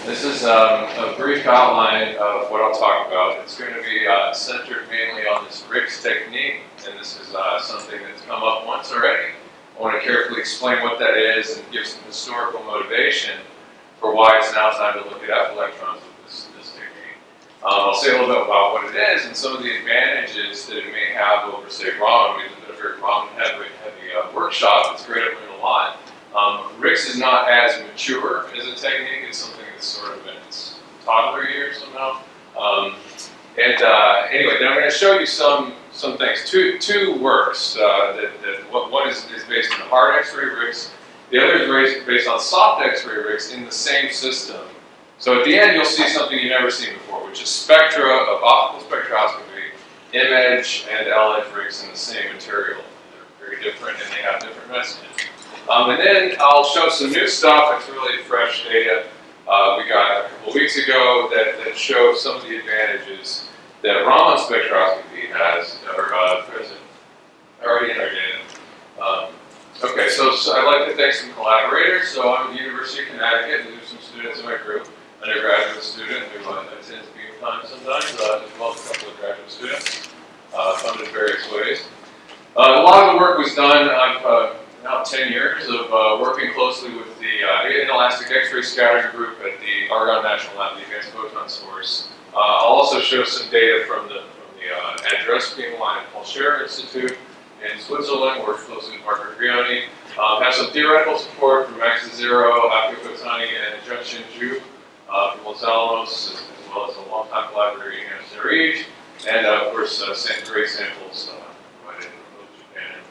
This is a brief outline of what I'll talk about. It's going to be centered mainly on this RICS technique, and this is something that's come up once already. I want to carefully explain what that is and give some historical motivation for why it's now time to look at F electrons with this technique. I'll say a little bit about what it is and some of the advantages that it may have over, say, Raman. It's been a very Raman-heavy workshop. It's great. I've learned a lot. RICS is not as mature as a technique. It's something that's sort of in its toddler years somehow. Anyway, then I'm going to show you some things. Two works. One is based on hard X-ray RICS. The other is based on soft X-ray RICS in the same system. So at the end, you'll see something you've never seen before, which is spectra of optical spectroscopy, image, and L-edge RICS in the same material. They're very different, and they have different messages. And then I'll show some new stuff. It's really fresh data we got a couple weeks ago that show some of the advantages that Raman spectroscopy has that are present already in our data. Okay, so I'd like to thank some collaborators. So I'm at the University of Connecticut, and there's some students in my group, undergraduate student who attends beam time sometimes, as well as a couple of graduate students, funded in various ways. A lot of the work was done. I've now 10 years of working closely with the inelastic X-ray scattering group at the Argonne National Lab, the Advanced Photon Source. I'll also show some data from the ADRESS Beamline at Paul Scherrer Institute in Switzerland, worked closely with Marco Grioni. Have some theoretical support from Max Zero, Akio Kotani, and Junxin Zhu from Los Alamos, as well as a longtime collaborator, Ian Serige, and of course, great samples provided in both Japan and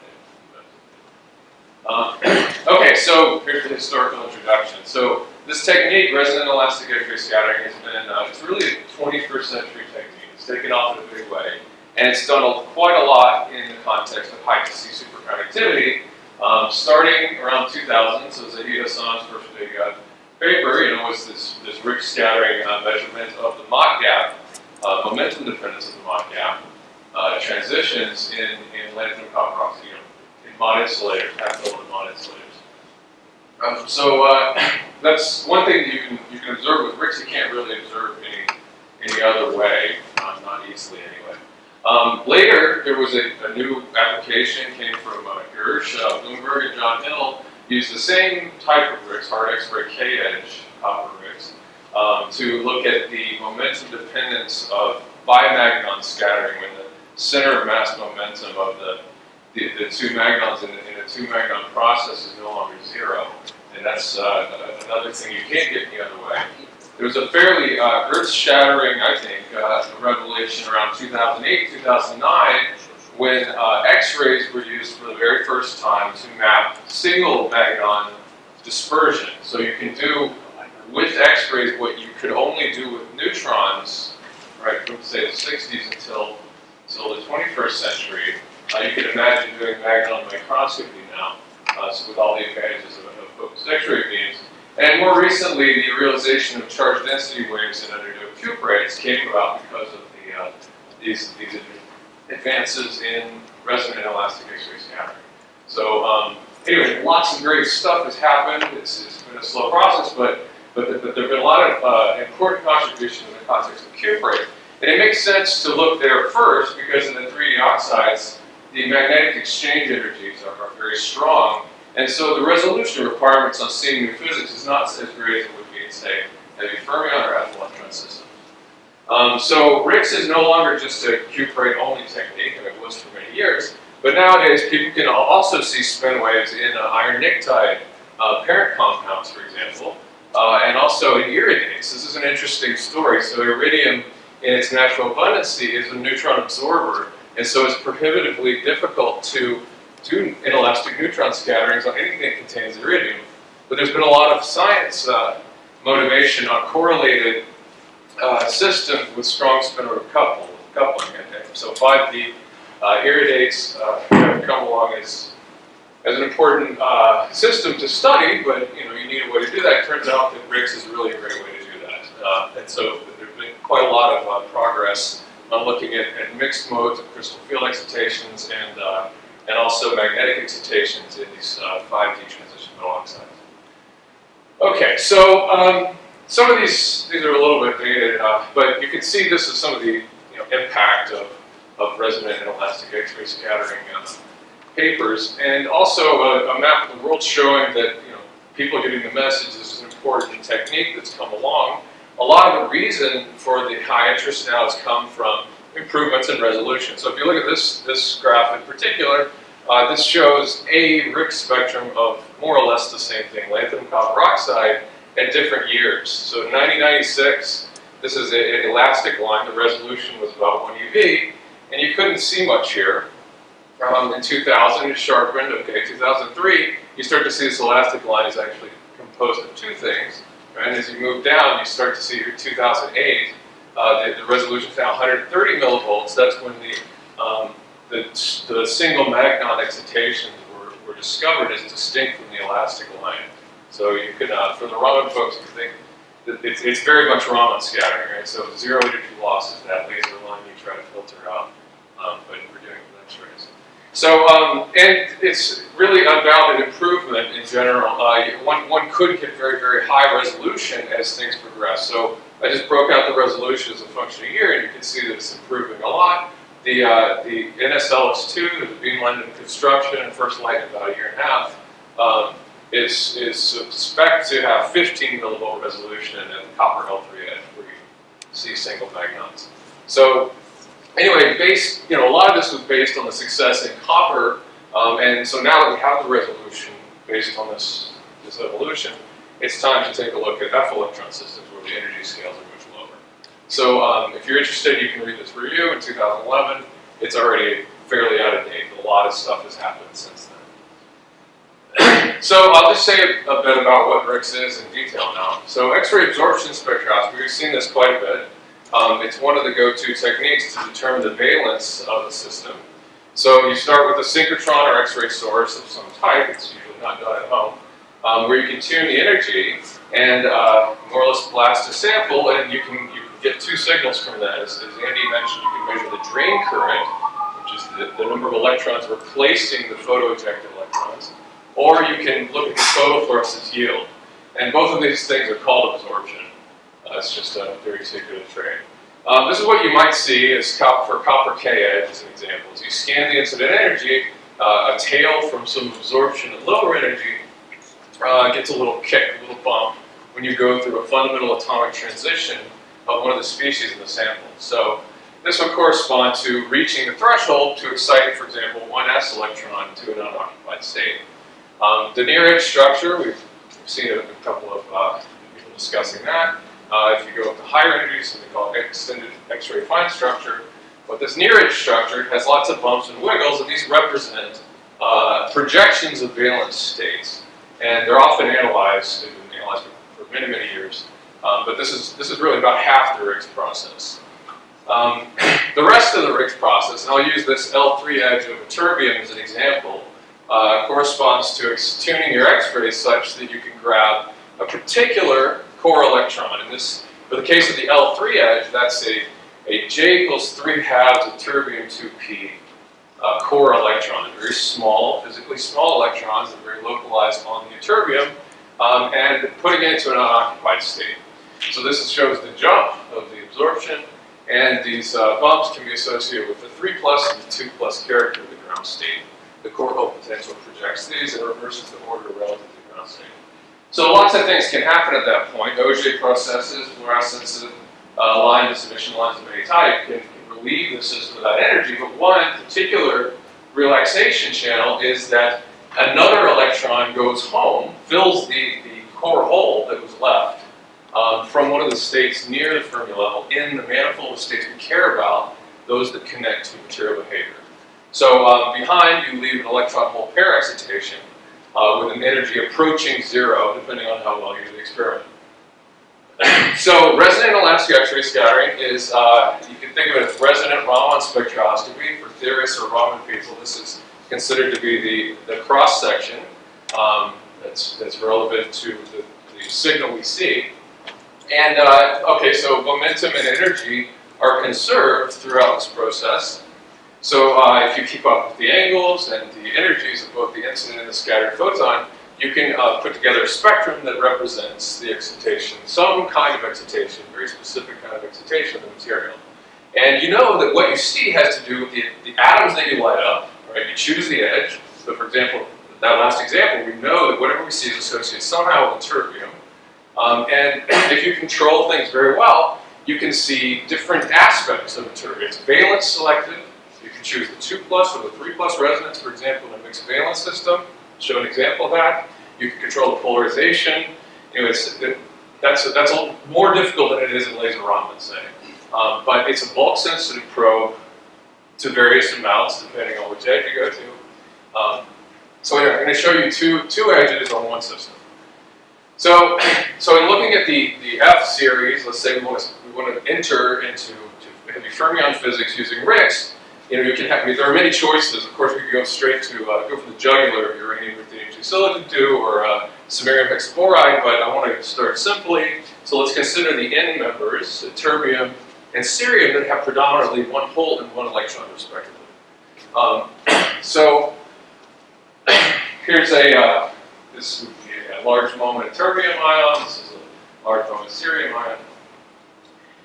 US. Okay, so here's the historical introduction. So this technique, resonant elastic X-ray scattering, has been, it's really a 21st century technique. It's taken off in a big way. And it's done quite a lot in the context of high-to-C superconductivity, starting around 2000. So Zahid Hassan's first big paper, was this RICS scattering measurement of the Mott gap, momentum dependence of the Mott gap, transitions in lanthanum copper oxide, in Mott insulators, half-filled Mott insulators. That's one thing you can observe with RICS. You can't really observe any other way, not easily anyway. Later, there was a new application, came from Gersh, Bloomberg, and John Hill, used the same type of RICS, hard X-ray K-edge copper RICS, to look at the momentum dependence of bimagnon scattering when the center of mass momentum of the two magnons in a two-magnon process is no longer zero. And that's another thing you can't get any other way. There was a fairly earth-shattering, I think, revelation around 2008, 2009, when X-rays were used for the very first time to map single magnon dispersion. So you can do with X-rays what you could only do with neutrons, right, from say the 60s until the 21st century. You can imagine doing magnon microscopy now, so with all the advantages of focused X-ray beams. And more recently, the realization of charge density waves and underdosed cuprates came about because of these advances in resonant elastic X-ray scattering. So anyway, lots of great stuff has happened. It's been a slow process, but there have been a lot of important contributions in the context of cuprate. And it makes sense to look there first because in the 3D oxides, the magnetic exchange energies are very strong. And so the resolution requirements on seeing new physics is not as great as it would be in, say, heavy fermion or F electron systems. So RICS is no longer just a cuprate-only technique, and it was for many years, but nowadays people can also see spin waves in iron nictide parent compounds, for example, and also in iridates. This is an interesting story. So iridium, in its natural abundancy, is a neutron absorber, and so it's prohibitively difficult to do inelastic neutron scatterings on anything that contains iridium. But there's been a lot of science motivation on correlated systems with strong spin-order coupling. And so 5D iridates have come along as an important system to study, but you need a way to do that. It turns out that RICS is really a great way to do that. And so there's been quite a lot of progress on looking at mixed modes of crystal field excitations and also magnetic excitations in these 5D transition metal oxides. Okay, so Some of these are a little bit dated, but you can see this is some of the impact of resonant and elastic X-ray scattering papers, and also a map of the world showing that people getting the message. This is an important technique that's come along. A lot of the reason for the high interest now has come from improvements in resolution. So if you look at this graph in particular, this shows a RIX spectrum of more or less the same thing, lanthanum copper oxide, at different years. So in 1996, this is an elastic line. The resolution was about 1 UV, and you couldn't see much here. In 2000, it sharpened. Okay, 2003, you start to see this elastic line is actually composed of two things. Right? And as you move down, you start to see here 2008, the resolution is now 130 millivolts. That's when the single magnon excitations were discovered as distinct from the elastic line. So you could, for the Raman folks who think that it's very much Raman scattering, right? So 0 energy loss is that laser line you try to filter out, but we're doing it with X-rays. So, and it's really unbounded improvement in general. One could get very, very high resolution as things progress. So I just broke out the resolution as a function of year, and you can see that it's improving a lot. The NSLS2, the beam length construction, and first light in about a year and a half, is suspect to have 15 millivolt resolution and the copper L3 edge where you see single magnons. So anyway, a lot of this was based on the success in copper, and so now that we have the resolution based on this evolution, it's time to take a look at F electron systems where the energy scales are much lower. So if you're interested, you can read this review in 2011. It's already fairly out of date. A lot of stuff has happened since then. So I'll just say a bit about what RIX is in detail now. So X-ray absorption spectroscopy, we've seen this quite a bit. It's one of the go-to techniques to determine the valence of the system. So you start with a synchrotron or X-ray source of some type. It's usually not done at home, where you can tune the energy and more or less blast a sample, and you can get two signals from that. As Andy mentioned, you can measure the drain current, which is the number of electrons replacing the photoejected electrons, or you can look at the photofluorescence yield. And both of these things are called absorption. It's just a very secretive trade. This is what you might see as for copper K edge as an example. As you scan the incident energy, a tail from some absorption at lower energy gets a little kick, a little bump, when you go through a fundamental atomic transition of one of the species in the sample. So this would correspond to reaching the threshold to excite, for example, one s electron to an unoccupied state. The near-edge structure, we've seen a couple of people discussing that. If you go up to higher energies, they call it extended X-ray fine structure. But this near-edge structure has lots of bumps and wiggles, and these represent projections of valence states. And they're often analyzed, they've been analyzed for many, many years. But this is really about half the RIX process. The rest of the RIX process, and I'll use this L3 edge of a terbium as an example, corresponds to tuning your X-rays such that you can grab a particular core electron. In this, for the case of the L3 edge, that's a J equals 3 halves of terbium 2p core electron. Very small, physically small electrons that are very localized on the ytterbium, and putting it into an unoccupied state. So this shows the jump of the absorption, and these bumps can be associated with the 3+ and the 2+ character of the ground state. The core hole potential projects these and reverses the order relative to the ground state. So lots of things can happen at that point. Auger processes, fluorescence, line distribution lines of any type can relieve the system of that energy, but one particular relaxation channel is that another electron goes home, fills the core hole that was left from one of the states near the Fermi level in the manifold of states we care about, those that connect to material behavior. So behind you leave an electron hole pair excitation with an energy approaching 0, depending on how well you do the experiment. So resonant elastic X-ray scattering is, you can think of it as resonant Raman spectroscopy. For theorists or Raman people, this is considered to be the cross-section that's relevant to the signal we see. And okay, so momentum and energy are conserved throughout this process. So if you keep up with the angles and the energies of both the incident and the scattered photon, you can put together a spectrum that represents the excitation, some kind of excitation, very specific kind of excitation of the material. And you know that what you see has to do with the atoms that you light up, right? You choose the edge. So for example, that last example, we know that whatever we see is associated somehow with terbium. And if you control things very well, you can see different aspects of the terbium. It's valence selective. You can choose the 2+ or the 3+ resonance, for example, in a mixed valence system. Show an example of that. You can control the polarization. You know, that's a little more difficult than it is in laser Raman, say. But it's a bulk sensitive probe to various amounts depending on which edge you go to. So here, I'm going to show you two edges on one system. So in looking at the F series, let's say we want to enter into heavy fermion physics using RIXS. You know, you can have, there are many choices. Of course, we could go straight to go for the jugular of uranium ruthenium silicon-2 or samarium hexaboride, but I want to start simply. So let's consider the N members, terbium and cerium, that have predominantly one hole and one electron, respectively. So here's this would be a large moment of terbium ion. This is a large moment of cerium ion.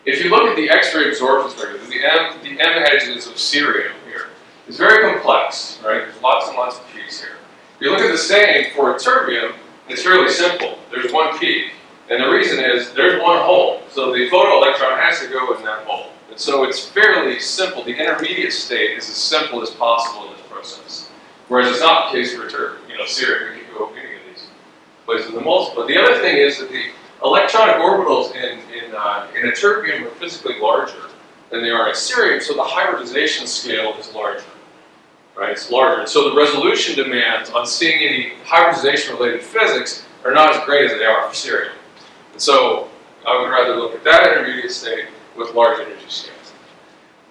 If you look at the X-ray absorption spectrum, the M edges of cerium here is very complex, right? There's lots and lots of peaks here. If you look at the same for terbium, it's fairly simple. There's one peak, and the reason is there's one hole. So the photoelectron has to go in that hole. And so it's fairly simple. The intermediate state is as simple as possible in this process. Whereas it's not the case for cerium. We can go any of these places in the multiple. The other thing is that the electronic orbitals in a terbium are physically larger than they are in cerium, so the hybridization scale is larger, right? It's larger. And so the resolution demands on seeing any hybridization-related physics are not as great as they are for cerium. And so I would rather look at that intermediate state with large energy scales.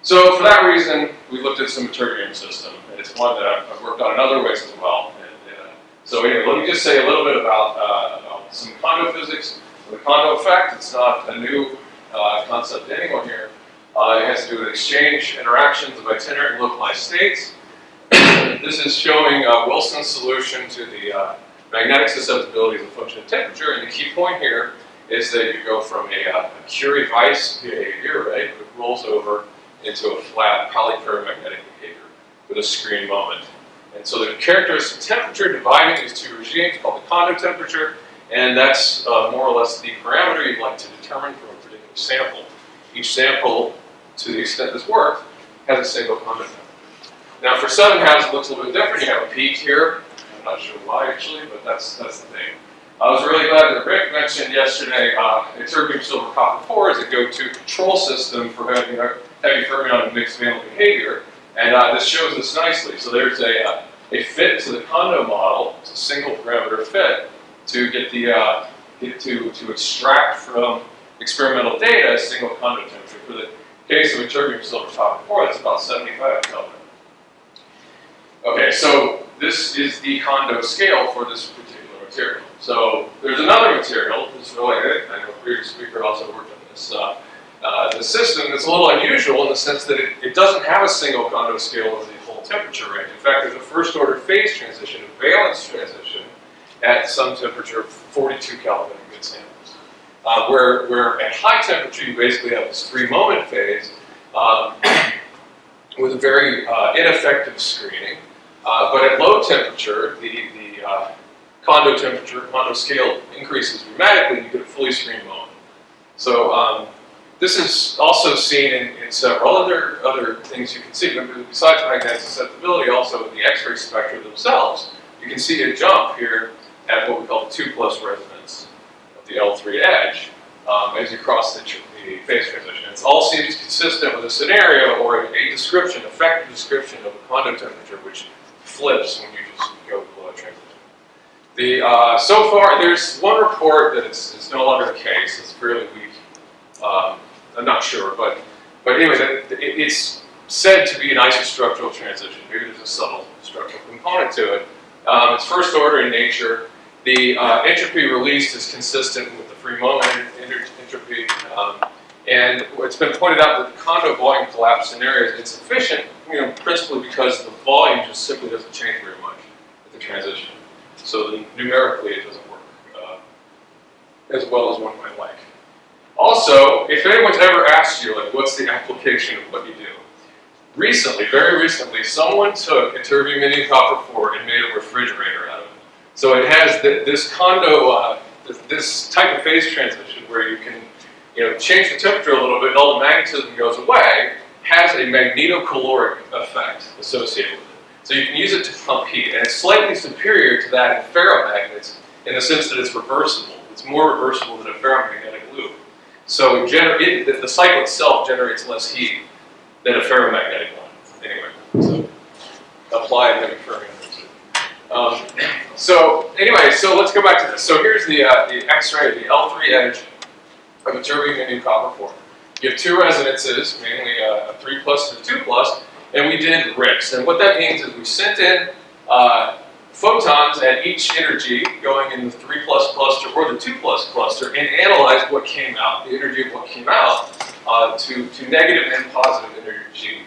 So for that reason, we looked at some terbium system, and it's one that I've worked on in other ways as well. So anyway, let me just say a little bit about some Kondo physics. The Kondo effect, it's not a new concept to anyone here. It has to do with exchange interactions of itinerant and localized states. This is showing Wilson's solution to the magnetic susceptibility as a function of temperature. And the key point here is that you go from a Curie-Weiss behavior, right, which rolls over into a flat polyparamagnetic behavior with a screen moment. And so the characteristic temperature dividing these two regimes called the Kondo temperature, and that's more or less the parameter you'd like to determine from a particular sample. Each sample, to the extent this works, has a single Kondo temperature. Now for 7 halves, it looks a little bit different. You have a peak here. I'm not sure why actually, but that's the thing. I was really glad that Rick mentioned yesterday a terbium silver copper 4 is a go-to control system for heavy fermion and mixed valent behavior, and this shows this nicely. So there's a fit to the Kondo model. It's a single parameter fit to get to extract from experimental data a single Kondo temperature. For the case of a terbium silver copper 4, that's about 75 Kelvin. Okay, so this is the Kondo scale for this particular material. So there's another material that's related. I know a previous speaker also worked on this. The system that's a little unusual in the sense that it doesn't have a single Kondo scale over the whole temperature range. In fact, there's a first order phase transition, a valence transition, at some temperature of 42 Kelvin in good samples. Where at high temperature you basically have this free moment phase with a very ineffective screening. But at low temperature, the Kondo temperature, Kondo scale increases dramatically and you get a fully screened moment. So this is also seen in several other things you can see. Besides magnetic susceptibility, also in the X-ray spectra themselves, you can see a jump here at what we call the 2+ resonance of the L3 edge as you cross the phase transition. It all seems consistent with a scenario or a description, effective description of a Kondo temperature, which flips when you just go below a transition. So far, there's one report that it's no longer the case. It's fairly weak. I'm not sure, but anyway, it's said to be an isostructural transition. Maybe there's a subtle structural component to it. It's first order in nature. The entropy released is consistent with the free moment entropy. And it's been pointed out that the Kondo volume collapse scenario is insufficient, principally because the volume just simply doesn't change very much at the transition. So numerically, it doesn't work as well as one might like. Also, if anyone's ever asked you, like, what's the application of what you do? Recently, very recently, someone took ytterbium indium copper 4 and made a refrigerator out of it. So it has this condo, this type of phase transition where you can, change the temperature a little bit, and all the magnetism goes away, has a magnetocaloric effect associated with it. So you can use it to pump heat, and it's slightly superior to that in ferromagnets in the sense that it's reversible. It's more reversible than a ferromagnetic loop. So the cycle itself generates less heat than a ferromagnetic one. Anyway, so applied maybe fermion. So let's go back to this. So here's the X-ray, the L3 edge of ytterbium indium copper 4. You have two resonances, mainly a 3+ and a 2+, and we did RICS. And what that means is we sent in photons at each energy going in the 3+ cluster or the 2+ cluster and analyzed what came out, the energy of what came out, to negative and positive energy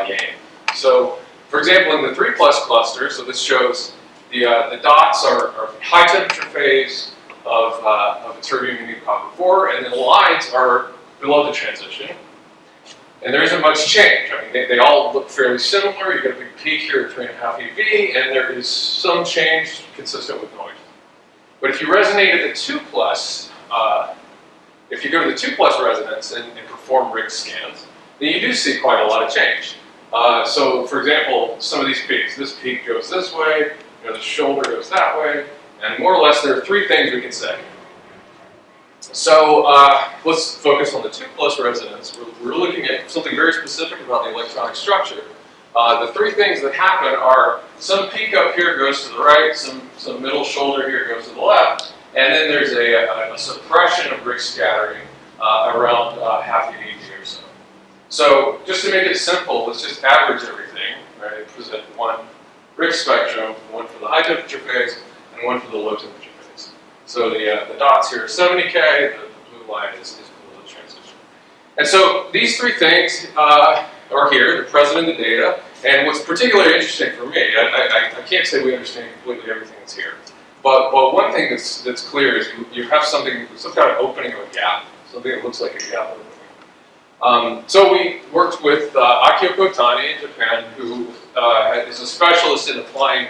gain. So, for example, in the 3+ cluster, so this shows the dots are high temperature phase of ytterbium indium copper 4, and then the lines are below the transition. And there isn't much change. I mean, they all look fairly similar. You get a big peak here at 3.5 eV, and there is some change consistent with noise. But if you resonate at the 2+, if you go to the 2+ resonance and perform RICS scans, then you do see quite a lot of change. So, for example, some of these peaks. This peak goes this way, the shoulder goes that way, and more or less there are three things we can say. So let's focus on the 2+ resonance. We're looking at something very specific about the electronic structure. The three things that happen are some peak up here goes to the right, some middle shoulder here goes to the left, and then there's a suppression of RICS scattering around half the EV or so. So just to make it simple, let's just average everything, right? Present one RICS spectrum, one for the high temperature phase and one for the low temperature phase. So the dots here are 70K, the blue line is below the transition. And so these three things are here, they're present in the data, and what's particularly interesting for me, I can't say we understand completely everything that's here, but one thing that's clear is you have some kind of opening of a gap, something that looks like a gap opening. So we worked with Akio Kotani in Japan, who is a specialist in applying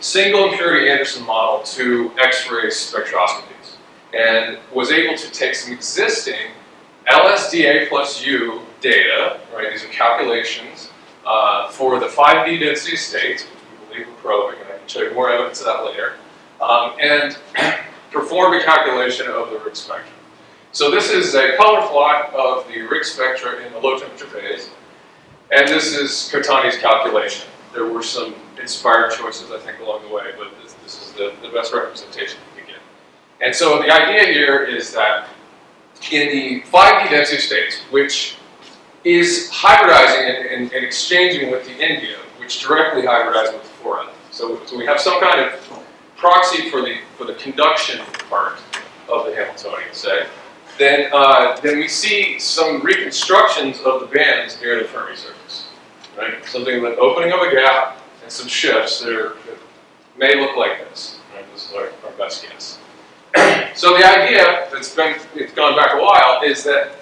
single impurity Anderson model to X-ray spectroscopies, and was able to take some existing LSDA plus U data, right? These are calculations for the 5D density states, which we believe we're probing, and I can show you more evidence of that later, and perform a calculation of the RICS spectrum. So this is a color plot of the RICS spectra in the low temperature phase, and this is Kotani's calculation. There were some inspired choices, I think, along the way, but this is the best representation we can get. And so the idea here is that in the 5D density states, which is hybridizing and exchanging with the India, which directly hybridizes with the 4F. So we have some kind of proxy for the conduction part of the Hamiltonian, say. Then we see some reconstructions of the bands near the Fermi surface, right? Something like opening of a gap and some shifts that may look like this. Right? This is our best guess. So the idea it's gone back a while is that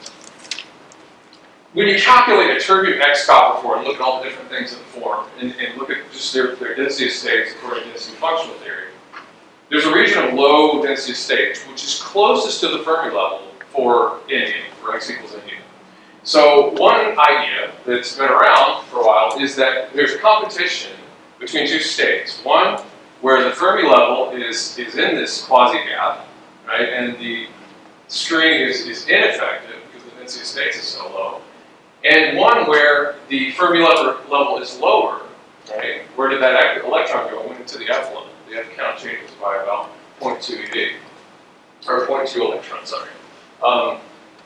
when you calculate ytterbium X copper 4 and look at all the different things that form and look at just their density states according to density functional theory, there's a region of low density states which is closest to the Fermi level for indium, for X equals indium. So one idea that's been around for a while is that there's a competition between two states. One where the Fermi level is in this quasi-gap, right, and the screening is ineffective because the density of states is so low. And one where the Fermi level is lower, right? Where did that electron go? It went into the F level. The F count changes by about 0.2 eV, or 0.2 electrons, sorry.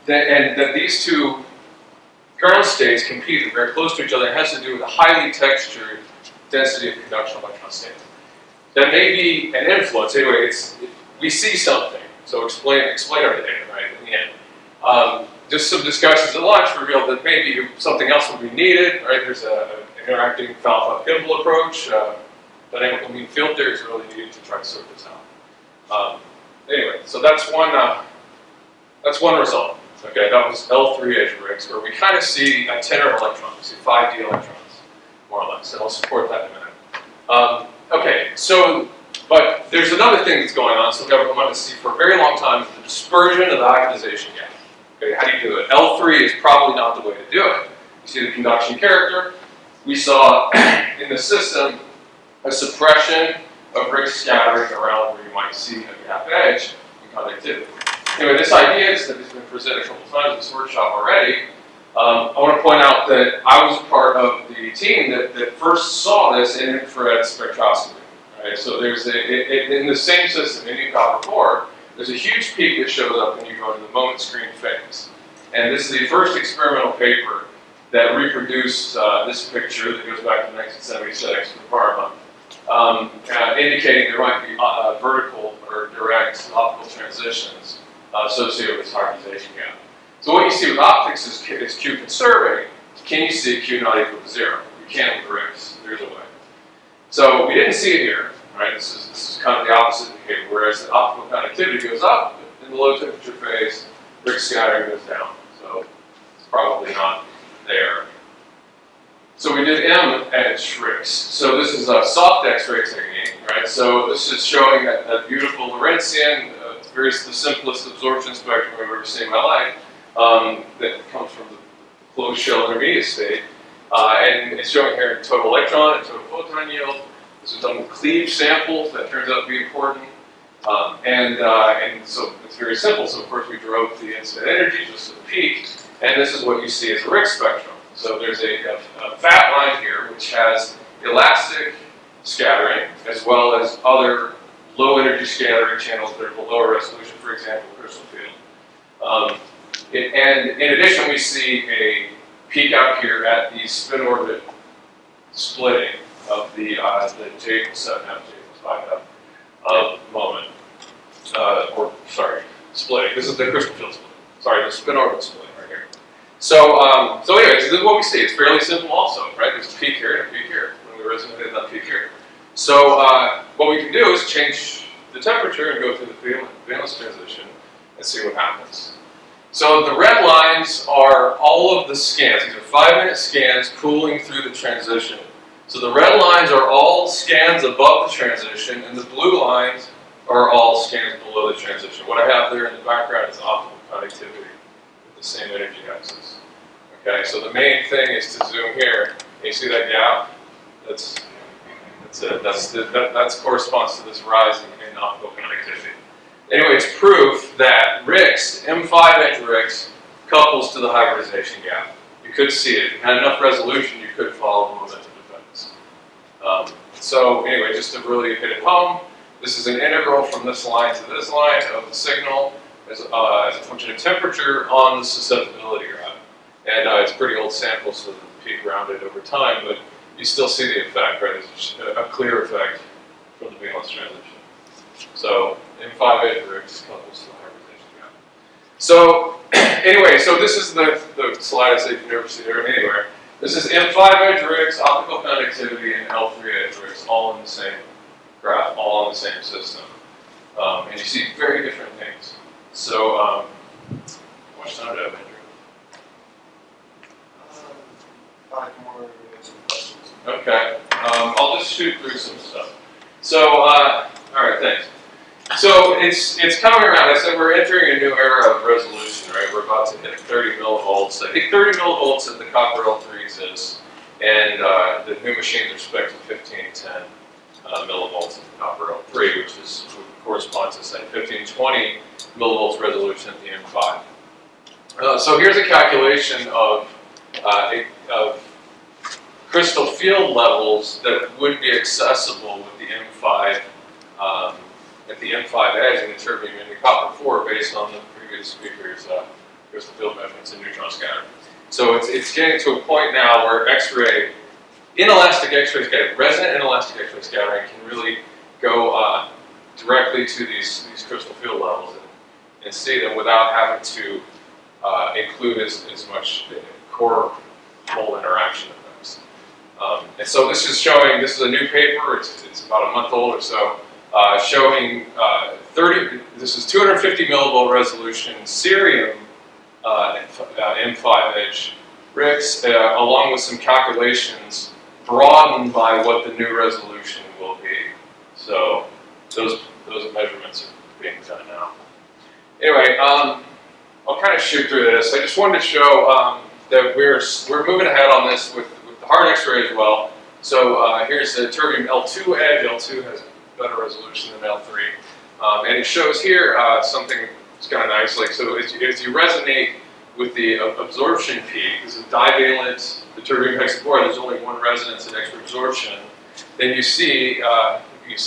And that these two ground states compete very close to each other. It has to do with a highly textured density of conduction electron state. That may be an influence. Anyway, we see something. So explain our data, right, in the end. Just some discussions at lunch revealed that maybe something else would be needed, right? There's an interacting Falfa gimbal approach But anyway, I mean, field theory is really needed to try to sort this out. Anyway, so that's one result. Okay, that was L3 edge RICS, where we kind of see a tenor of electrons, we see 5d electrons, more or less, and I'll support that in a minute. Okay, so, but there's another thing that's going on, so we want to see for a very long time the dispersion of the ionization gap. Okay, how do you do it? L3 is probably not the way to do it. You see the conduction character. We saw in the system a suppression of RICS scattering around where you might see a gap edge in conductivity. Anyway, this idea is that it's been presented a couple times in this workshop already. I want to point out that I was part of the team that first saw this in infrared spectroscopy. Right? So there's in the same system, indium copper 4, there's a huge peak that shows up when you go to the moment screen phase. And this is the first experimental paper that reproduced this picture that goes back to 1976 from Parma, indicating there might be vertical or direct optical transitions associated with this hybridization gap. So what you see with optics is Q conserving. Can you see Q not equal to 0? You can with RICS. There's a way. So we didn't see it here. Right? This is kind of the opposite behavior. Whereas the optical conductivity goes up in the low temperature phase, RICS scattering goes down. So it's probably not there. So we did M edge RICS. So this is a soft X-ray technique, right? So this is showing that beautiful Lorentzian, the simplest absorption spectrum I've ever seen in my life, that comes from the closed shell intermediate state. And it's showing here total electron and total photon yield. This was done with cleaved samples. That turns out to be important. And so it's very simple. So of course we drove the incident energy just to the peak. And this is what you see as a RICS spectrum. So there's a fat line here which has elastic scattering as well as other low energy scattering channels that are below resolution, for example, crystal field. And in addition, we see a peak out here at the spin orbit splitting of the J equals 7 F, J equals 5 F moment. Splitting. This is the crystal field split. Sorry, the spin orbit splitting right here. So anyways, this is what we see. It's fairly simple also, right? There's a peak here and a peak here when we resonated that peak here. So what we can do is change the temperature and go through the valence transition and see what happens. So the red lines are all of the scans. These are 5-minute scans cooling through the transition. So the red lines are all scans above the transition, and the blue lines are all scans below the transition. What I have there in the background is optical conductivity with the same energy axis. Okay, so the main thing is to zoom here. Can you see that gap? That corresponds to this rise in optical conductivity. Anyway, it's proof that RICS, M5 edge RICS, couples to the hybridization gap. You could see it. If you had enough resolution, you could follow the momentum effects. So anyway, just to really hit it home, this is an integral from this line to this line of the signal as a function of temperature on the susceptibility graph. And it's pretty old sample, so the peak rounded over time, but you still see the effect, right? It's a clear effect from the valence transition. So M5 edge RICS couples to the hybridization gap. So anyway, so this is the slide I said you've never seen it anywhere. This is M5 edge RICS, optical conductivity, and L3 edge RICS, all in the same graph, all in the same system. And you see very different things. So how much time do I have, Andrew? 5 more questions. Okay, I'll just shoot through some stuff. So, all right, thanks. So it's coming around. I said we're entering a new era of resolution, right? We're about to hit 30 millivolts. I think 30 millivolts at the copper L3 exists, and the new machines are spec'd to 1510 millivolts at the copper L3, which would correspond to say 1520 millivolts resolution at the M5. So here's a calculation of crystal field levels that would be accessible with the M5 at the M5 edge and the terbium and the copper 4 based on the previous speaker's crystal field measurements and neutron scattering. So it's getting to a point now where X-ray, inelastic X-ray scattering, resonant inelastic X-ray scattering can really go directly to these crystal field levels and see them without having to include as much core hole interaction effects. And so this is showing, this is a new paper, it's about a month old or so, showing this is 250 millivolt resolution cerium M5H RICS, along with some calculations broadened by what the new resolution will be. So those measurements are being done now. Anyway, I'll kind of shoot through this. I just wanted to show that we're moving ahead on this with the hard X-ray as well. So here's the terbium L2 edge. L2 has better resolution than L3, and it shows here something that's kind of nice. Like so, as you resonate with the absorption peak, this is divalent. The terbium hexaboride, there's only one resonance in X-ray absorption. Then you see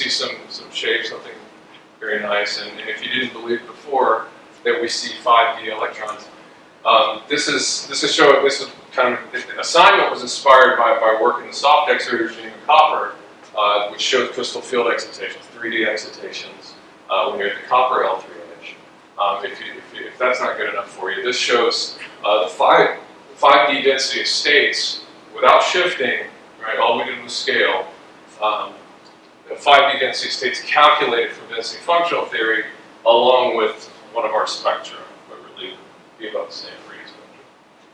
some shape, something very nice. And if you didn't believe before that we see 5D electrons, this is kind of the assignment was inspired by work in the soft X-ray regime in copper, which showed crystal field excitations, 3D excitations, when you're at the copper L3 edge. If that's not good enough for you, this shows the 5D density of states without shifting, right? All we did was scale. The 5D density of states calculated from density functional theory, along with one of our spectra, but really be about the same for each spectrum.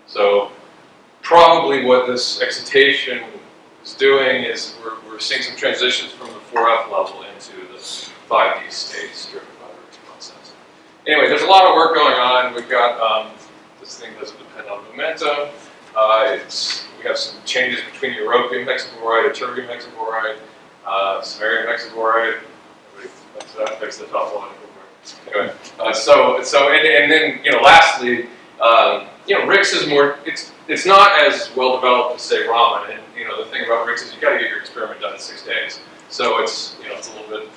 So probably what this excitation is doing is we're seeing some transitions from the 4F level into the 5D states driven by the response sensor. Anyway, there's a lot of work going on. We've got, this thing doesn't depend on momentum. We have some changes between europium hexaboride and terbium hexaboride, samarium hexaboride. That fixed the top one. Anyway, and then lastly, RICS is more. It's not as well developed as say Raman, and the thing about RICS is you got to get your experiment done in 6 days. So it's it's a little bit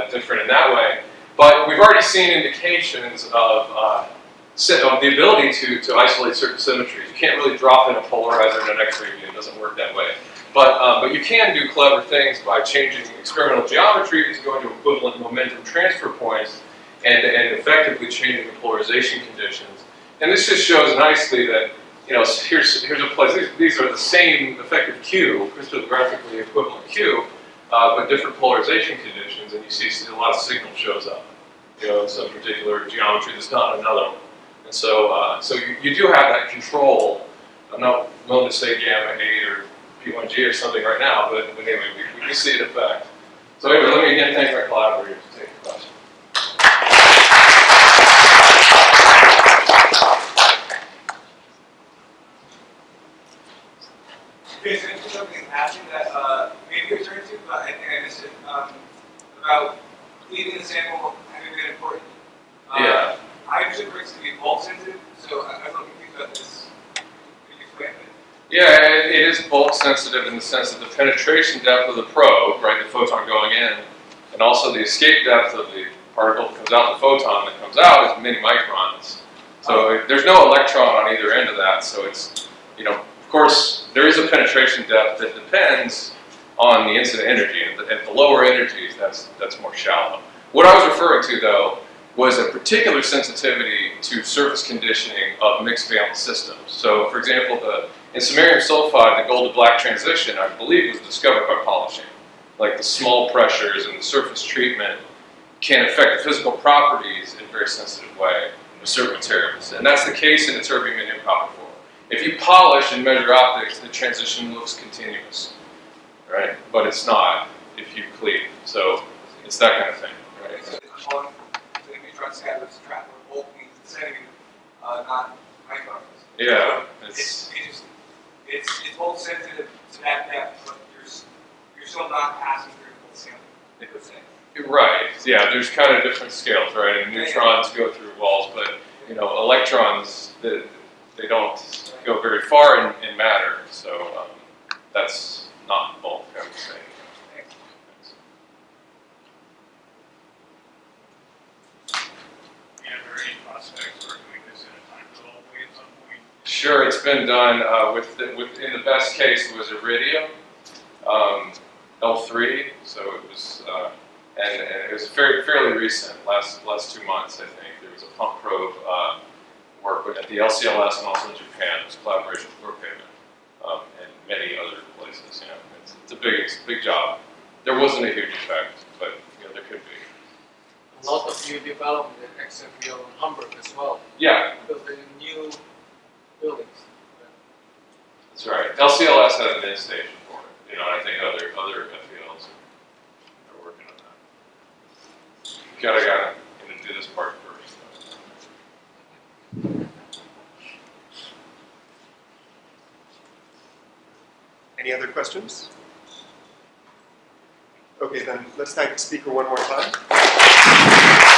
different in that way. But we've already seen indications of the ability to isolate certain symmetries. You can't really drop in a polarizer in an X-ray beam; it doesn't work that way. But you can do clever things by changing experimental geometries, going to equivalent momentum transfer points, and effectively changing the polarization conditions. And this just shows nicely that here's a place. These are the same effective Q, crystallographically equivalent Q, but different polarization conditions, and you see a lot of signal shows up. In some particular geometry that's not another one. And so you do have that control. I'm not willing to say gamma 8 or P1G or something right now, but anyway, we see it effect. So anyway, let me again thank my collaborators for taking the question. Okay, so there's something happening that maybe you returned to, but I think I missed it, about cleaning the sample having been important. Yeah. I usually bring to be bulk sensitive, so I was looking confused about this. Can you explain it? Yeah, it is bulk sensitive in the sense that the penetration depth of the probe, right, the photon going in, and also the escape depth of the particle that comes out, the photon that comes out, is many microns. So there's no electron on either end of that. So it's, of course, there is a penetration depth that depends on the incident energy. At the lower energies, that's more shallow. What I was referring to, though, was a particular sensitivity to surface conditioning of mixed valence systems. So, for example, in samarium sulfide, the gold to black transition, I believe, was discovered by polishing. Like the small pressures and the surface treatment can affect the physical properties in a very sensitive way of certain materials. And that's the case in the terbium indium copper 4. If you polish and measure optics, the transition looks continuous, right? But it's not if you cleave. So it's that kind of thing, right? So the neutron scatters trap or bulk means the centimeter, not microns. Yeah, It's bulk sensitive to that depth, but you're still not passing through the full sample, per se. Right. Yeah. There's kind of different scales, right? And neutrons go through walls, but electrons they don't go very far in matter. So that's not bulk, I would say. Are there any prospects for doing this in a time-controlled way at some point? Sure, it's been done in the best case it was iridium, L3. So it was, and it was fairly recent, last 2 months, I think. There was a pump probe work at the LCLS and also in Japan. It was a collaboration with Brookhaven. and many other places. You know, it's a big job. There wasn't a huge effect, but you know, there could be. A lot of new development in XFL and Hamburg as well, Yeah, building new buildings. that's right. LCLS has an in-station for it. You know, I think other FELs are working on that. Gotta do this part first. Any other questions? Okay, then let's thank the speaker one more time.